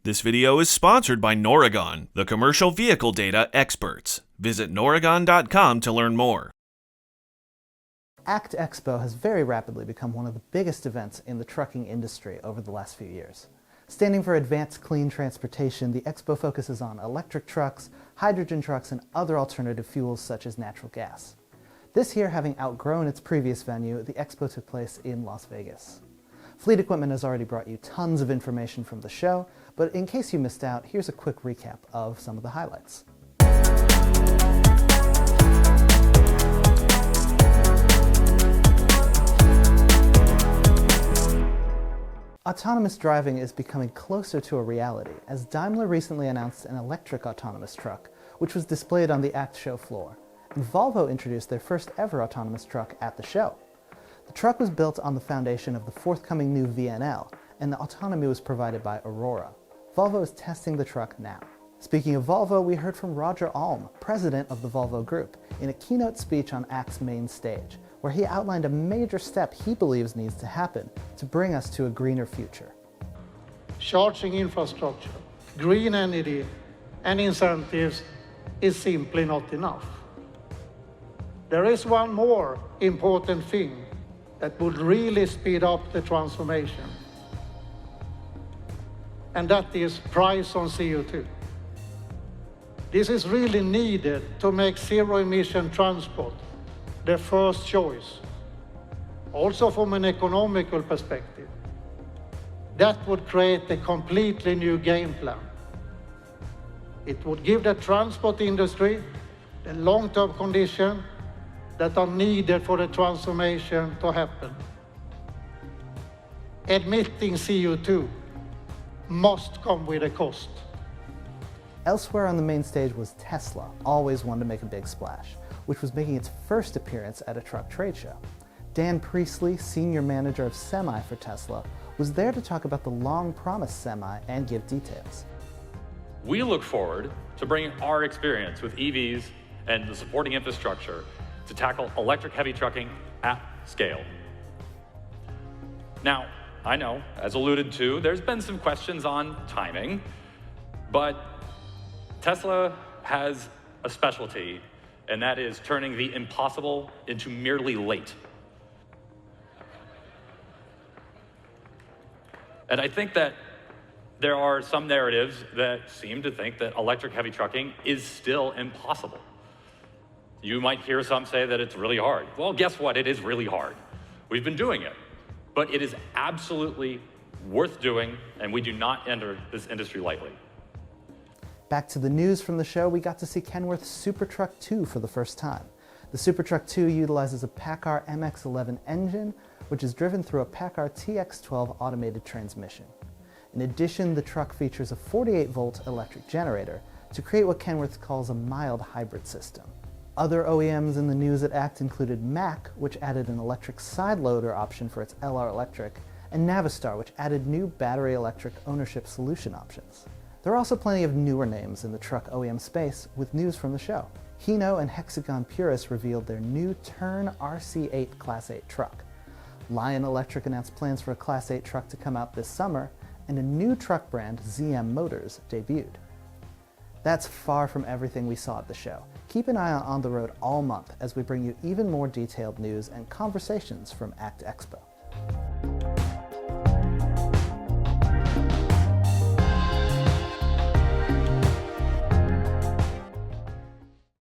This video is sponsored by Noragon, the commercial vehicle data experts. Visit noragon.com to learn more. ACT Expo has very rapidly become one of the biggest events in the trucking industry over the last few years. Standing for advanced clean transportation, the Expo focuses on electric trucks, hydrogen trucks, and other alternative fuels such as natural gas. This year, having outgrown its previous venue, the Expo took place in Las Vegas. Fleet Equipment has already brought you tons of information from the show, but in case you missed out, here's a quick recap of some of the highlights. Autonomous driving is becoming closer to a reality, as Daimler recently announced an electric autonomous truck, which was displayed on the ACT show floor, and Volvo introduced their first ever autonomous truck at the show. The truck was built on the foundation of the forthcoming new VNL, and the autonomy was provided by Aurora. Volvo is testing the truck now. Speaking of Volvo, we heard from Roger Alm, president of the Volvo Group, in a keynote speech on ACT's main stage, where he outlined a major step he believes needs to happen to bring us to a greener future. Charging infrastructure, green energy, and incentives is simply not enough. There is one more important thing that would really speed up the transformation, and that is price on CO2. This is really needed to make zero-emission transport the first choice, also from an economical perspective. That would create a completely new game plan. It would give the transport industry the long-term conditions that are needed for the transformation to happen. Emitting CO2 must come with a cost. Elsewhere on the main stage was Tesla, always one to make a big splash, which was making its first appearance at a truck trade show. Dan Priestley, senior manager of Semi for Tesla, was there to talk about the long-promised Semi and give details. We look forward to bringing our experience with EVs and the supporting infrastructure to tackle electric heavy trucking at scale. Now, I know, as alluded to, there's been some questions on timing, but Tesla has a specialty, and that is turning the impossible into merely late. And I think that there are some narratives that seem to think that electric heavy trucking is still impossible. You might hear some say that it's really hard. Well, guess what? It is really hard. We've been doing it, but it is absolutely worth doing, and we do not enter this industry lightly. Back to the news from the show, we got to see Kenworth's Super Truck 2 for the first time. The Super Truck 2 utilizes a PACCAR MX-11 engine, which is driven through a PACCAR TX12 automated transmission. In addition, the truck features a 48-volt electric generator to create what Kenworth calls a mild hybrid system. Other OEMs in the news at ACT included Mack, which added an electric side loader option for its LR Electric, and Navistar, which added new battery electric ownership solution options. There are also plenty of newer names in the truck OEM space with news from the show. Hino and Hexagon Purus revealed their new Tern RC8 Class 8 truck. Lion Electric announced plans for a Class 8 truck to come out this summer, and a new truck brand, ZM Motors, debuted. That's far from everything we saw at the show. Keep an eye on the road all month as we bring you even more detailed news and conversations from ACT Expo.